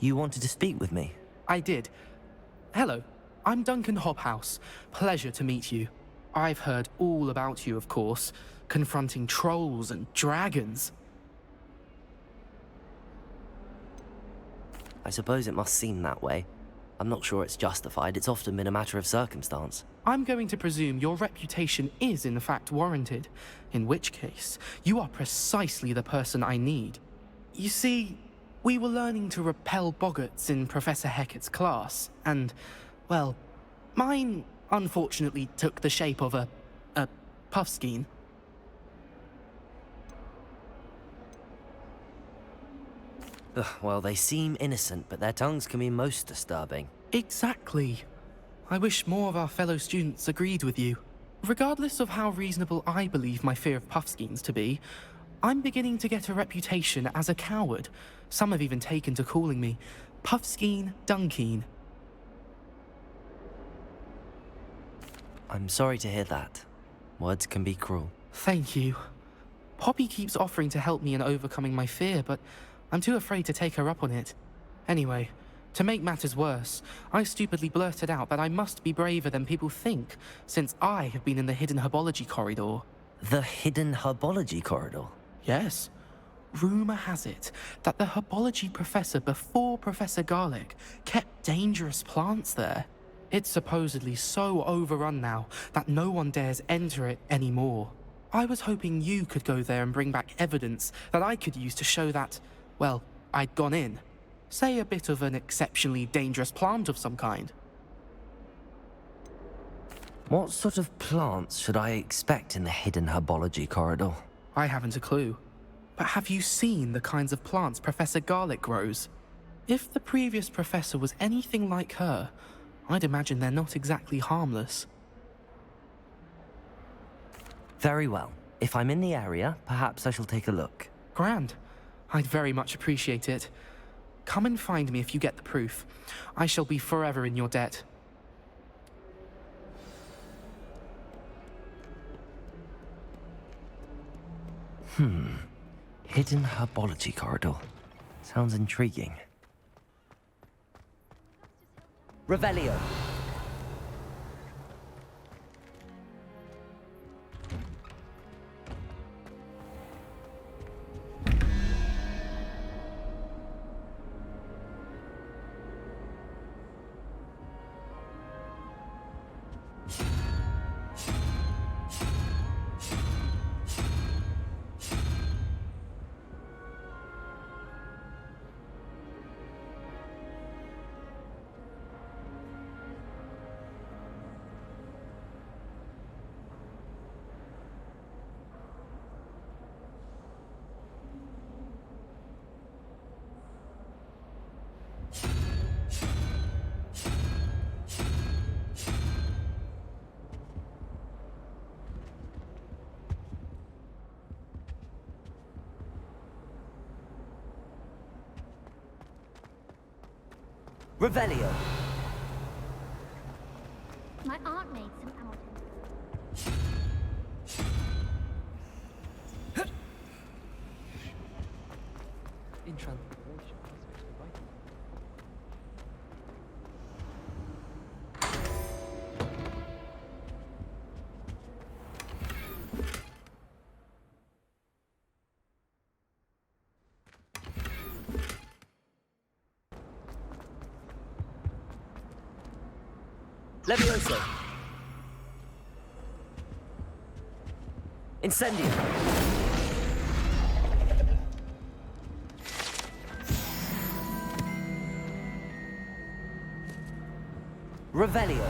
You wanted to speak with me? I did. Hello, I'm Duncan Hobhouse. Pleasure to meet you. I've heard all about you, of course, confronting trolls and dragons. I suppose it must seem that way. I'm not sure it's justified. It's often been a matter of circumstance. I'm going to presume your reputation is in fact warranted, in which case, you are precisely the person I need. You see, we were learning to repel boggarts in Professor Hecat's class, and, well, mine unfortunately took the shape of a puffskein. Ugh, well, they seem innocent, but their tongues can be most disturbing. Exactly. I wish more of our fellow students agreed with you. Regardless of how reasonable I believe my fear of puffskeins to be, I'm beginning to get a reputation as a coward. Some have even taken to calling me Puffskeen Dunkeen. I'm sorry to hear that. Words can be cruel. Thank you. Poppy keeps offering to help me in overcoming my fear, but I'm too afraid to take her up on it. Anyway, to make matters worse, I stupidly blurted out that I must be braver than people think, since I have been in the hidden herbology corridor. The hidden herbology corridor? Yes. Rumor has it that the herbology professor before Professor Garlic kept dangerous plants there. It's supposedly so overrun now that no one dares enter it anymore. I was hoping you could go there and bring back evidence that I could use to show that, well, I'd gone in. Say a bit of an exceptionally dangerous plant of some kind. What sort of plants should I expect in the hidden herbology corridor? I haven't a clue. But have you seen the kinds of plants Professor Garlic grows? If the previous professor was anything like her, I'd imagine they're not exactly harmless. Very well. If I'm in the area, perhaps I shall take a look. Grand. I'd very much appreciate it. Come and find me if you get the proof. I shall be forever in your debt. Hidden herbology corridor. Sounds intriguing. Revelio. Revelio. My aunt made some out. Levioso. Incendio. Revelio.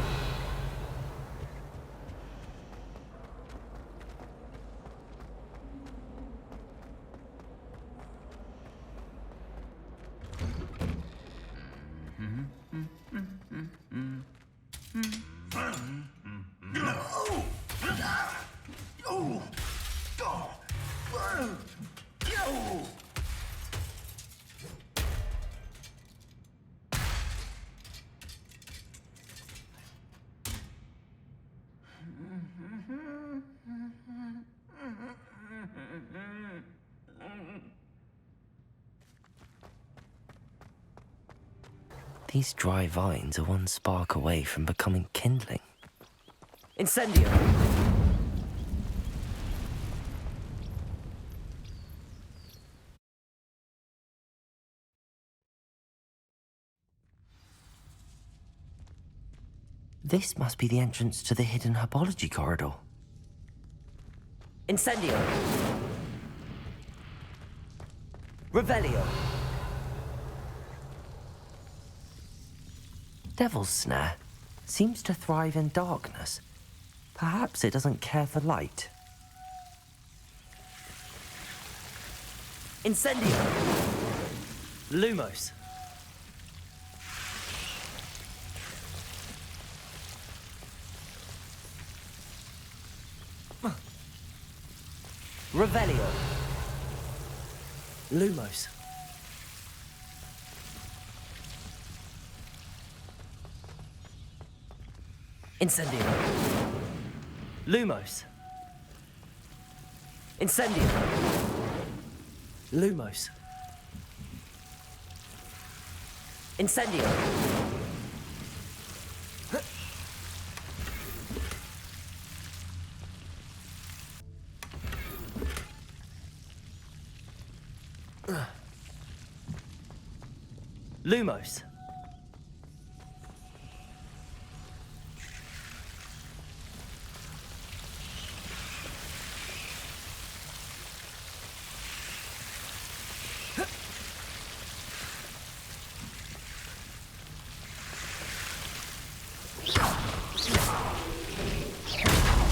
These dry vines are one spark away from becoming kindling. Incendio! This must be the entrance to the hidden herbology corridor. Incendio! Revelio! Devil's Snare seems to thrive in darkness. Perhaps it doesn't care for light. Incendio! Lumos! Revelio! Lumos! Incendio! Lumos! Incendio! Lumos! Incendio! Lumos!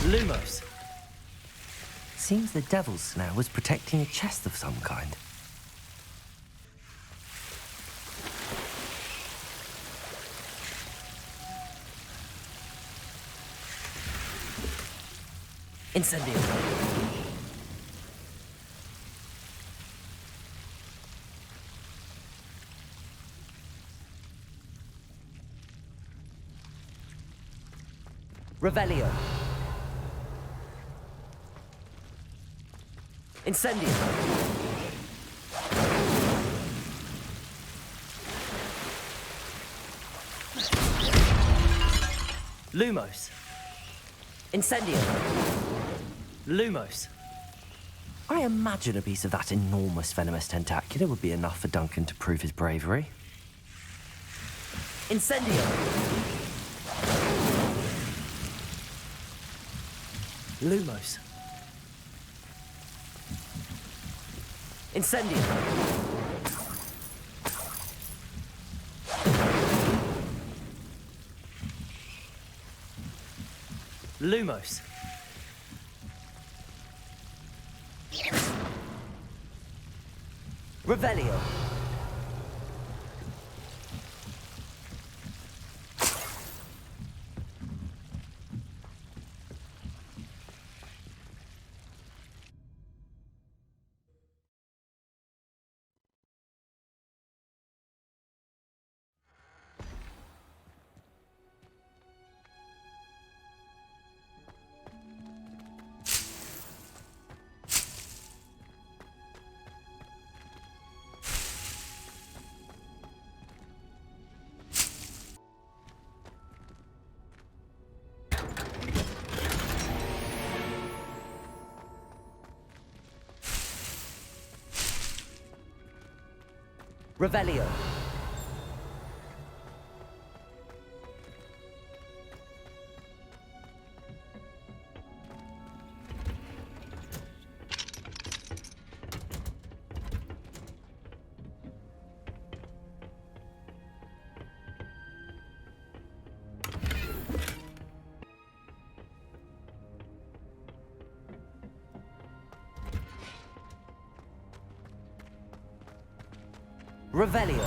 Lumos! Seems the Devil's Snare was protecting a chest of some kind. Incendio! Revelio! Incendio! Lumos! Incendio! Lumos! I imagine a piece of that enormous venomous tentacular would be enough for Duncan to prove his bravery. Incendio! Lumos! Incendio! Lumos! Revelio! Revelio! Revelio!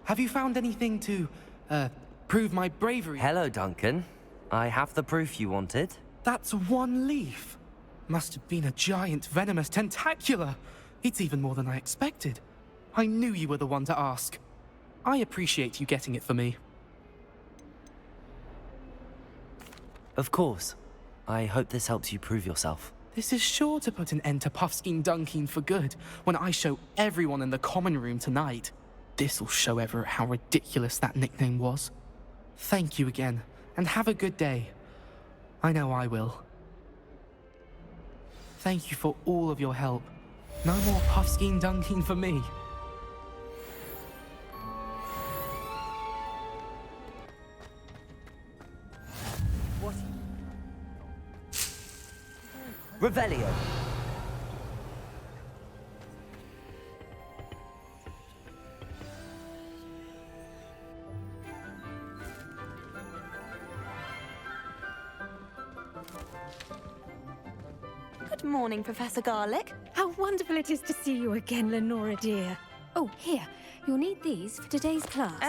Have you found anything to, prove my bravery? Hello, Duncan. I have the proof you wanted. That's one leaf. Must have been a giant venomous tentacula. It's even more than I expected. I knew you were the one to ask. I appreciate you getting it for me. Of course. I hope this helps you prove yourself. This is sure to put an end to Puffskein Dunkeen for good when I show everyone in the common room tonight. This'll show Everett how ridiculous that nickname was. Thank you again, and have a good day. I know I will. Thank you for all of your help. No more Puffskein Dunkeen for me. Revelio. Good morning, Professor Garlick. How wonderful it is to see you again, Lenora dear. Oh, here. You'll need these for today's class.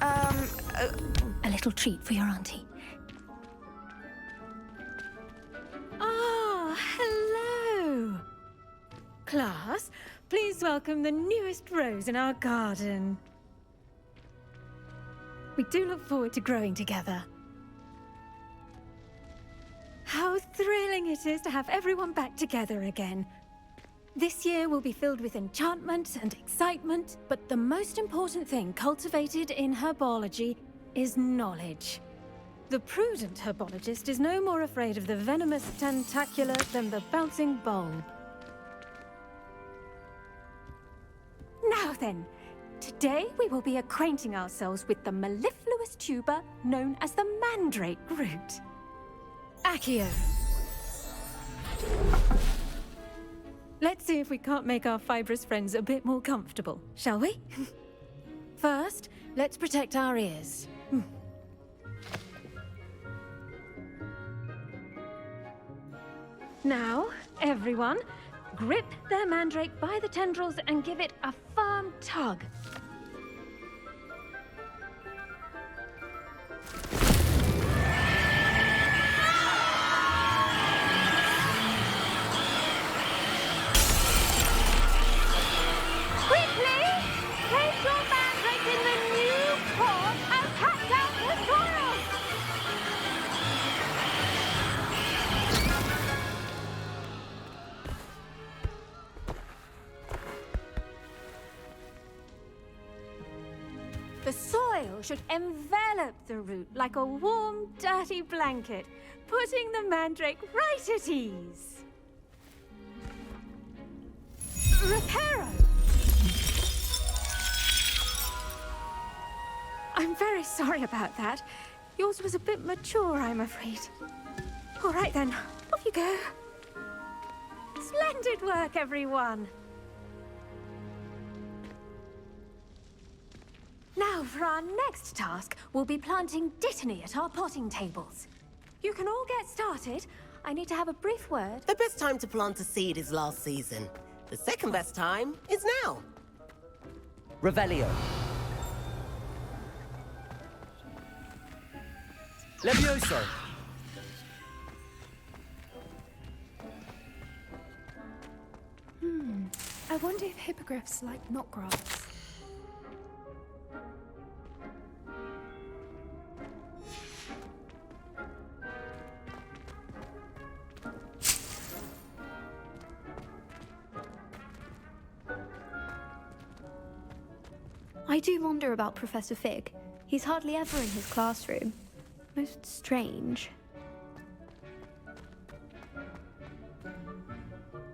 A little treat for your auntie. Ah, hello. Class, please welcome the newest rose in our garden. We do look forward to growing together. How thrilling it is to have everyone back together again. This year will be filled with enchantment and excitement, but the most important thing cultivated in herbology is knowledge. The prudent herbologist is no more afraid of the venomous tentacula than the bouncing bulb. Now then, today we will be acquainting ourselves with the mellifluous tuber known as the mandrake root. Accio. Let's see if we can't make our fibrous friends a bit more comfortable, shall we? First, let's protect our ears. Now, everyone, grip their mandrake by the tendrils and give it a firm tug. The soil should envelop the root like a warm, dirty blanket, putting the mandrake right at ease. Reparo! I'm very sorry about that. Yours was a bit mature, I'm afraid. All right then, off you go. Splendid work, everyone! Now, for our next task, we'll be planting Dittany at our potting tables. You can all get started. I need to have a brief word. The best time to plant a seed is last season. The second best time is now. Revelio. Levioso. I wonder if hippogriffs like knotgrass. I do wonder about Professor Fig. He's hardly ever in his classroom. Most strange.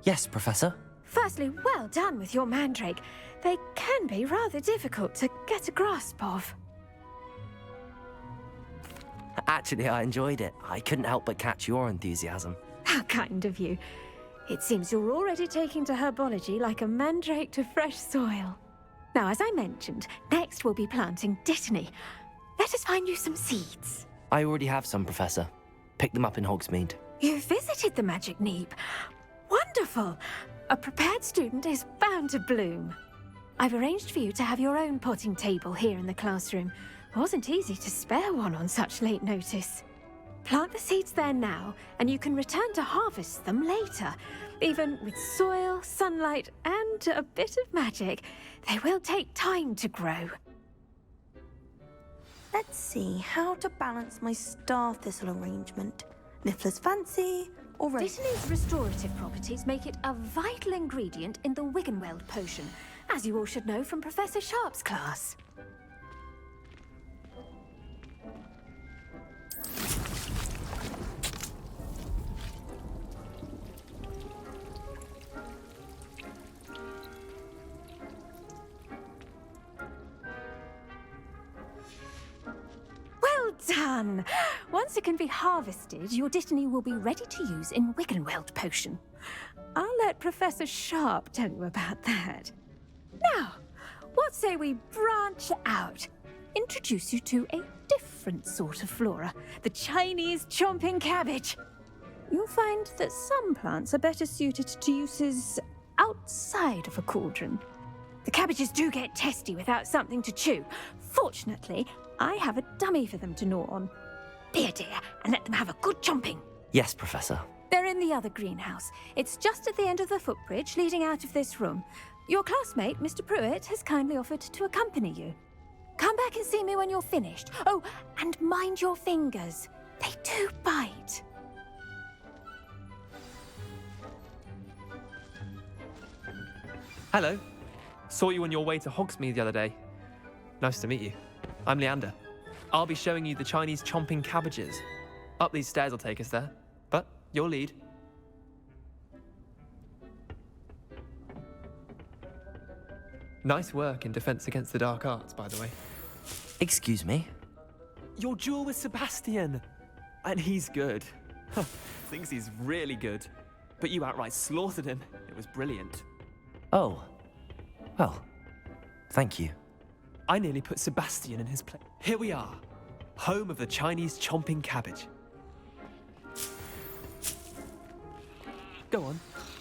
Yes, Professor. Firstly, well done with your mandrake. They can be rather difficult to get a grasp of. Actually, I enjoyed it. I couldn't help but catch your enthusiasm. How kind of you. It seems you're already taking to herbology like a mandrake to fresh soil. Now, as I mentioned, next we'll be planting Dittany. Let us find you some seeds. I already have some, Professor. Picked them up in Hogsmeade. You visited the Magic Neep. Wonderful! A prepared student is bound to bloom. I've arranged for you to have your own potting table here in the classroom. Wasn't easy to spare one on such late notice. Plant the seeds there now, and you can return to harvest them later. Even with soil, sunlight, and a bit of magic, they will take time to grow. Let's see how to balance my star thistle arrangement. Niffler's fancy, or Dittany's restorative properties make it a vital ingredient in the Wiggenweld potion, as you all should know from Professor Sharp's class. Well done! Once it can be harvested, your Dittany will be ready to use in Wiggenweld potion. I'll let Professor Sharp tell you about that. Now, what say we branch out? Introduce you to a different sort of flora, the Chinese chomping cabbage. You'll find that some plants are better suited to uses outside of a cauldron. The cabbages do get testy without something to chew. Fortunately, I have a dummy for them to gnaw on. Be a dear and let them have a good chomping. Yes, Professor. They're in the other greenhouse. It's just at the end of the footbridge leading out of this room. Your classmate, Mr. Pruitt, has kindly offered to accompany you. Come back and see me when you're finished. Oh, and mind your fingers. They do bite. Hello. Saw you on your way to Hogsmeade the other day. Nice to meet you. I'm Leander. I'll be showing you the Chinese chomping cabbages. Up these stairs will take us there, but your lead. Nice work in Defense Against the Dark Arts, by the way. Excuse me? Your duel with Sebastian! And he's good. Thinks he's really good. But you outright slaughtered him. It was brilliant. Oh. Well, thank you. I nearly put Sebastian in his place. Here we are, home of the Chinese chomping cabbage. Go on,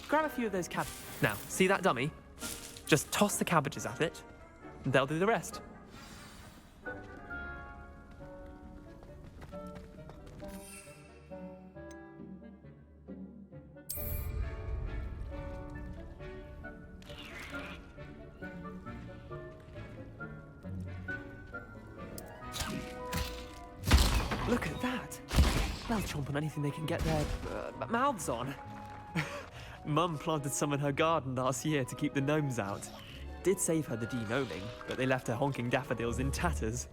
grab a few of those cabbages. Now, see that dummy? Just toss the cabbages at it, and they'll do the rest. Look at that! They'll chomp on anything they can get their mouths on. Mum planted some in her garden last year to keep the gnomes out. Did save her the de-gnoming, but they left her honking daffodils in tatters.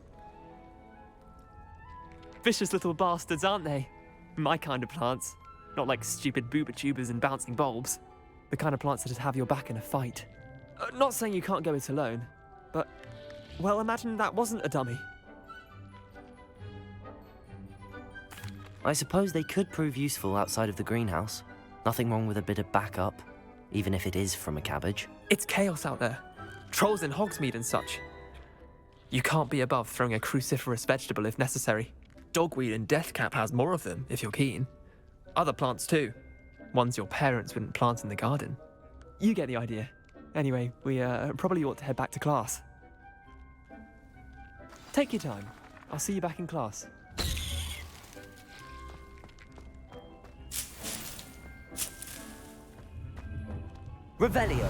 Vicious little bastards, aren't they? My kind of plants. Not like stupid booba tubers and bouncing bulbs. The kind of plants that'd have your back in a fight. Not saying you can't go it alone, but, well, imagine that wasn't a dummy. I suppose they could prove useful outside of the greenhouse. Nothing wrong with a bit of backup, even if it is from a cabbage. It's chaos out there. Trolls in Hogsmeade and such. You can't be above throwing a cruciferous vegetable if necessary. Dogweed and deathcap has more of them, if you're keen. Other plants too. Ones your parents wouldn't plant in the garden. You get the idea. Anyway, we probably ought to head back to class. Take your time. I'll see you back in class. Revelio.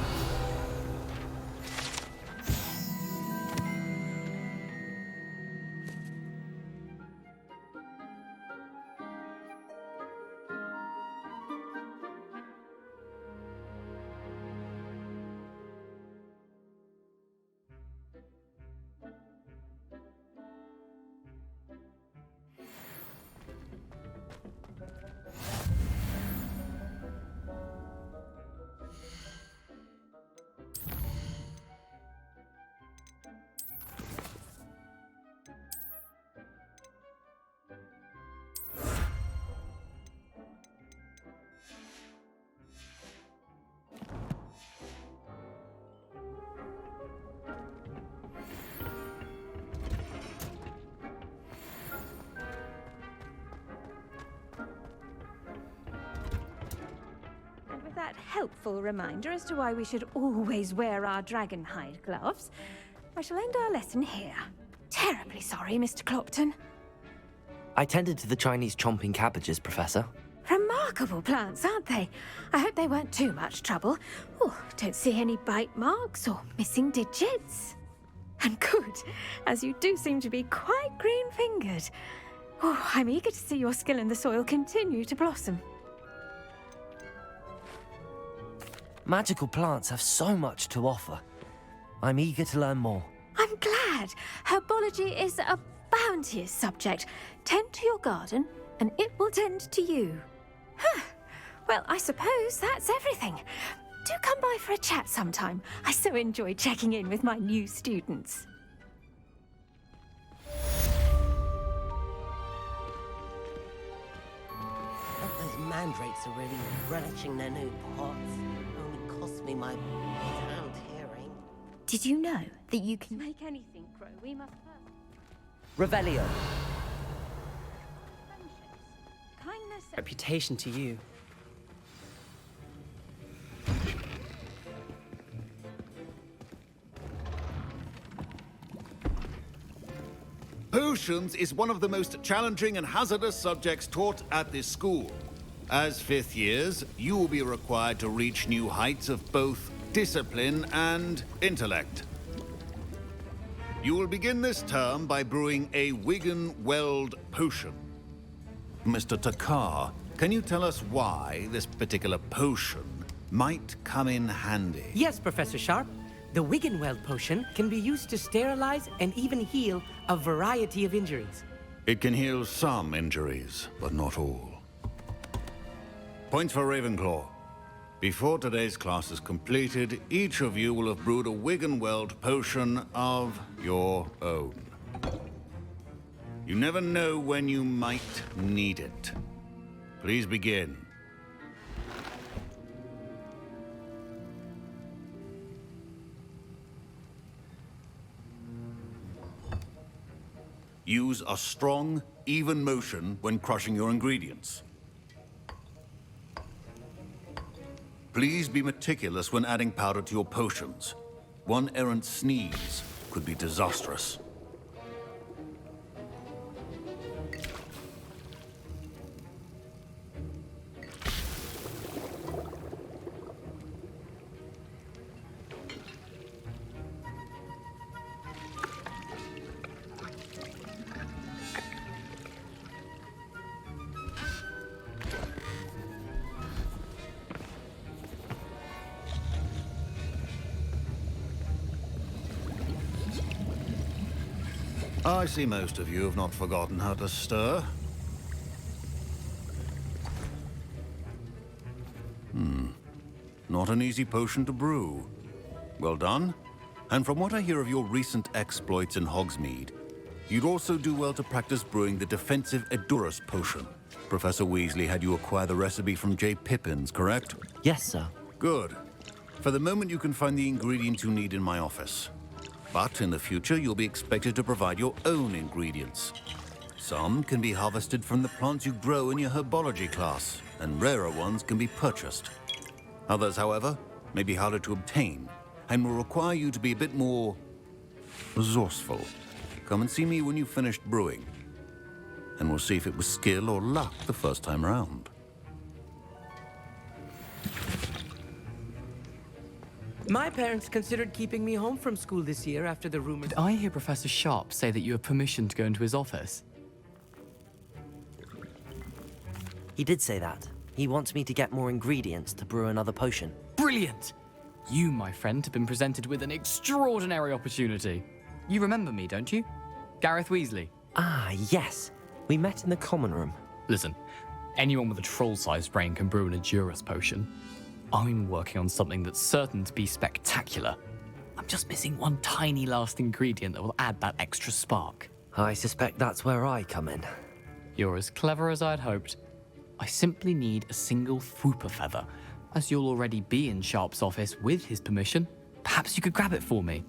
That helpful reminder as to why we should always wear our dragonhide gloves, I shall end our lesson here. Terribly sorry, Mr. Clopton. I tended to the Chinese chomping cabbages, Professor. Remarkable plants, aren't they? I hope they weren't too much trouble. Oh, don't see any bite marks or missing digits. And good, as you do seem to be quite green-fingered. Oh, I'm eager to see your skill in the soil continue to blossom. Magical plants have so much to offer. I'm eager to learn more. I'm glad. Herbology is a bounteous subject. Tend to your garden, and it will tend to you. Huh. Well, I suppose that's everything. Do come by for a chat sometime. I so enjoy checking in with my new students. Those mandrakes are really relishing their new pots. Only cost me my sound hearing. Did you know that you To can... make anything grow, we must first... Revelio. Friendships, kindness... Reputation to you. Potions is one of the most challenging and hazardous subjects taught at this school. As fifth years, you will be required to reach new heights of both discipline and intellect. You will begin this term by brewing a Wigan-Weld potion. Mr. Takar, can you tell us why this particular potion might come in handy? Yes, Professor Sharp. The Wigan-Weld potion can be used to sterilize and even heal a variety of injuries. It can heal some injuries, but not all. Points for Ravenclaw. Before today's class is completed, each of you will have brewed a Wigan-Weld potion of your own. You never know when you might need it. Please begin. Use a strong, even motion when crushing your ingredients. Please be meticulous when adding powder to your potions. One errant sneeze could be disastrous. I see most of you have not forgotten how to stir. Not an easy potion to brew. Well done. And from what I hear of your recent exploits in Hogsmeade, you'd also do well to practice brewing the defensive Edurus potion. Professor Weasley had you acquire the recipe from J. Pippin's, correct? Yes, sir. Good. For the moment, you can find the ingredients you need in my office. But in the future, you'll be expected to provide your own ingredients. Some can be harvested from the plants you grow in your herbology class, and rarer ones can be purchased. Others, however, may be harder to obtain, and will require you to be a bit more resourceful. Come and see me when you've finished brewing, and we'll see if it was skill or luck the first time round. My parents considered keeping me home from school this year after the rumor... Did I hear Professor Sharp say that you have permission to go into his office? He did say that. He wants me to get more ingredients to brew another potion. Brilliant! You, my friend, have been presented with an extraordinary opportunity. You remember me, don't you? Gareth Weasley. Ah, yes. We met in the common room. Listen, anyone with a troll-sized brain can brew an Edurus potion. I'm working on something that's certain to be spectacular. I'm just missing one tiny last ingredient that will add that extra spark. I suspect that's where I come in. You're as clever as I'd hoped. I simply need a single Fwooper feather. As you'll already be in Sharp's office with his permission, perhaps you could grab it for me.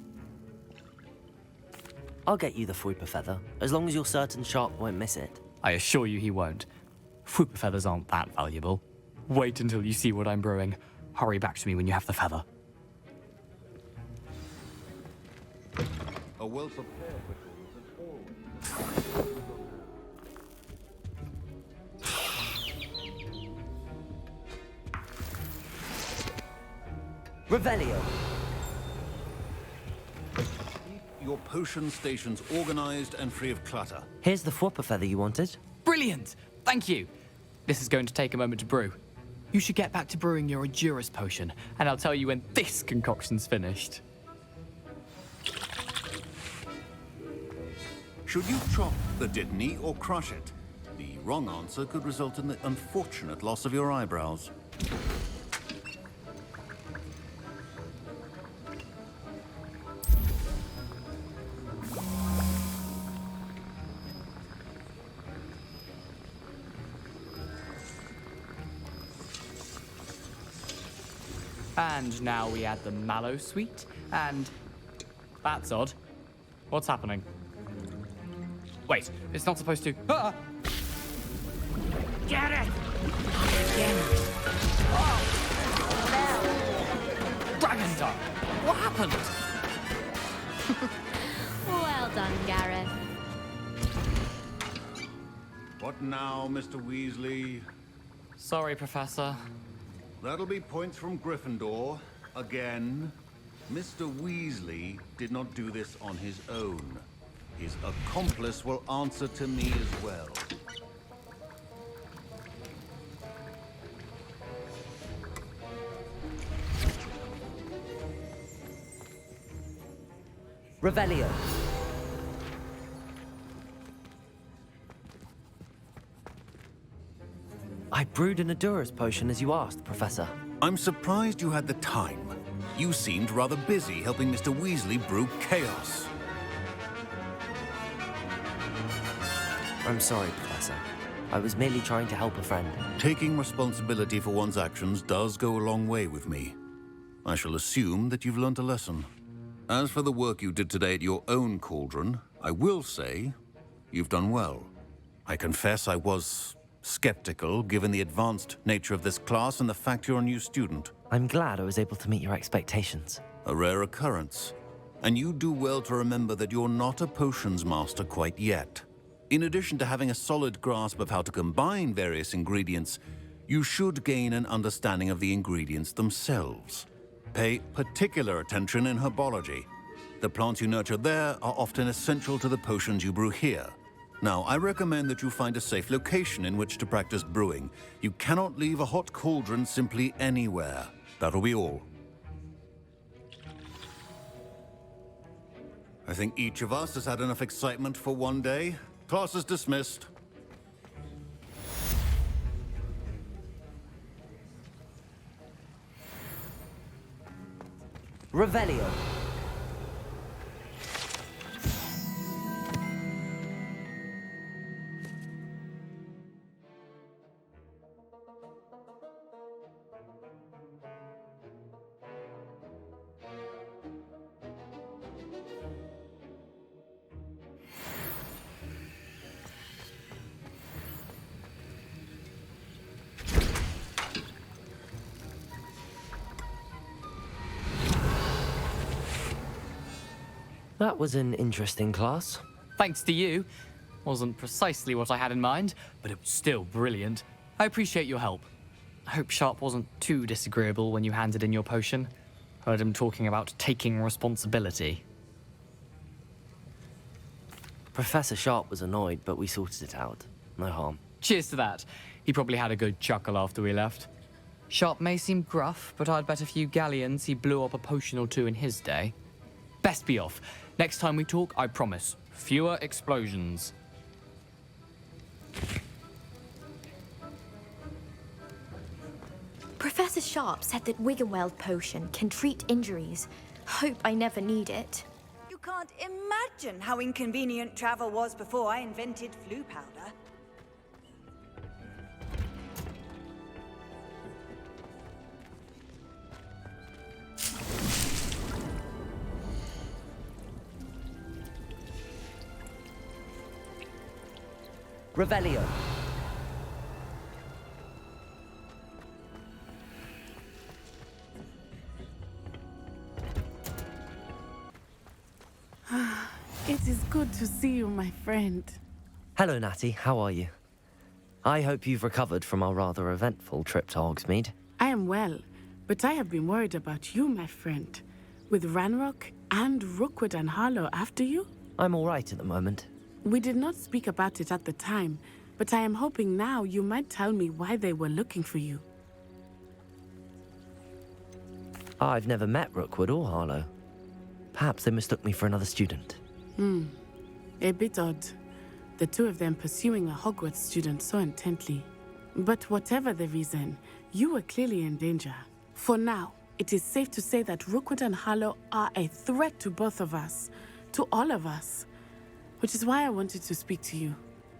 I'll get you the Fwooper feather, as long as you're certain Sharp won't miss it. I assure you he won't. Fwooper feathers aren't that valuable. Wait until you see what I'm brewing. Hurry back to me when you have the feather. A well-prepared ritual is always... Revelio. Your potion stations organized and free of clutter. Here's the Fwopper feather you wanted. Brilliant! Thank you. This is going to take a moment to brew. You should get back to brewing your Endurus potion, and I'll tell you when this concoction's finished. Should you chop the Dittany or crush it? The wrong answer could result in the unfortunate loss of your eyebrows. And now we add the mallow sweet, and... That's odd. What's happening? Wait, it's not supposed to... Ah! Get it! Again. Oh! Dragon Dog! What happened? Well done, Gareth. What now, Mr. Weasley? Sorry, Professor. That'll be points from Gryffindor. Again. Mr. Weasley did not do this on his own. His accomplice will answer to me as well. Revelio. I brewed an Endurus potion as you asked, Professor. I'm surprised you had the time. You seemed rather busy helping Mr. Weasley brew chaos. I'm sorry, Professor. I was merely trying to help a friend. Taking responsibility for one's actions does go a long way with me. I shall assume that you've learnt a lesson. As for the work you did today at your own cauldron, I will say you've done well. I confess I was skeptical, given the advanced nature of this class and the fact you're a new student. I'm glad I was able to meet your expectations. A rare occurrence. And you do well to remember that you're not a potions master quite yet. In addition to having a solid grasp of how to combine various ingredients, you should gain an understanding of the ingredients themselves. Pay particular attention in herbology. The plants you nurture there are often essential to the potions you brew here. Now, I recommend that you find a safe location in which to practice brewing. You cannot leave a hot cauldron simply anywhere. That'll be all. I think each of us has had enough excitement for one day. Class is dismissed. Revelio. That was an interesting class. Thanks to you. Wasn't precisely what I had in mind, but it was still brilliant. I appreciate your help. I hope Sharp wasn't too disagreeable when you handed in your potion. Heard him talking about taking responsibility. Professor Sharp was annoyed, but we sorted it out. No harm. Cheers to that. He probably had a good chuckle after we left. Sharp may seem gruff, but I'd bet a few galleons he blew up a potion or two in his day. Best be off. Next time we talk, I promise, fewer explosions. Professor Sharp said that Wiggenweld potion can treat injuries. Hope I never need it. You can't imagine how inconvenient travel was before I invented flu powder. Revelio. It is good to see you, my friend. Hello, Natty. How are you? I hope you've recovered from our rather eventful trip to Hogsmeade. I am well. But I have been worried about you, my friend. With Ranrock and Rookwood and Harlow after you? I'm all right at the moment. We did not speak about it at the time, but I am hoping now you might tell me why they were looking for you. I've never met Rookwood or Harlow. Perhaps they mistook me for another student. A bit odd. The two of them pursuing a Hogwarts student so intently. But whatever the reason, you were clearly in danger. For now, it is safe to say that Rookwood and Harlow are a threat to both of us. To all of us. Which is why I wanted to speak to you.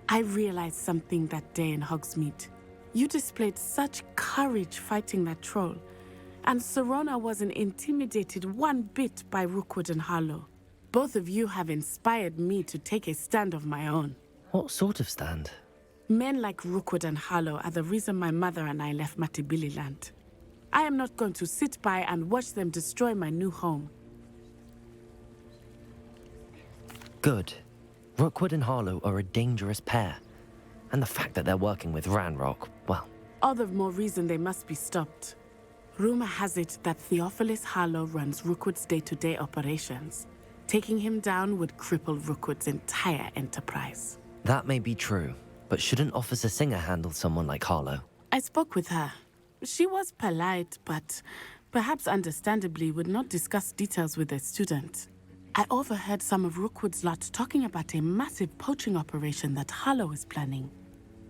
I realized something that day in Hogsmeade. You displayed such courage fighting that troll. And Serona wasn't intimidated one bit by Rookwood and Harlow. Both of you have inspired me to take a stand of my own. What sort of stand? Men like Rookwood and Harlow are the reason my mother and I left Matibili-land. I am not going to sit by and watch them destroy my new home. Good. Rookwood and Harlow are a dangerous pair. And the fact that they're working with Ranrock, well... All the more reason they must be stopped. Rumor has it that Theophilus Harlow runs Rookwood's day-to-day operations. Taking him down would cripple Rookwood's entire enterprise. That may be true, but shouldn't Officer Singer handle someone like Harlow? I spoke with her. She was polite, but perhaps understandably would not discuss details with a student. I overheard some of Rookwood's lot talking about a massive poaching operation that Harlow is planning.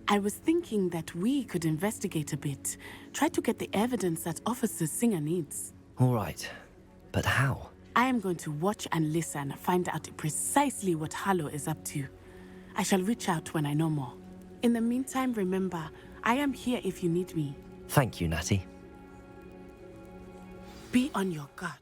I was thinking that we could investigate a bit, try to get the evidence that Officer Singer needs. All right, but how? I am going to watch and listen, find out precisely what Harlow is up to. I shall reach out when I know more. In the meantime, remember, I am here if you need me. Thank you, Natty. Be on your guard.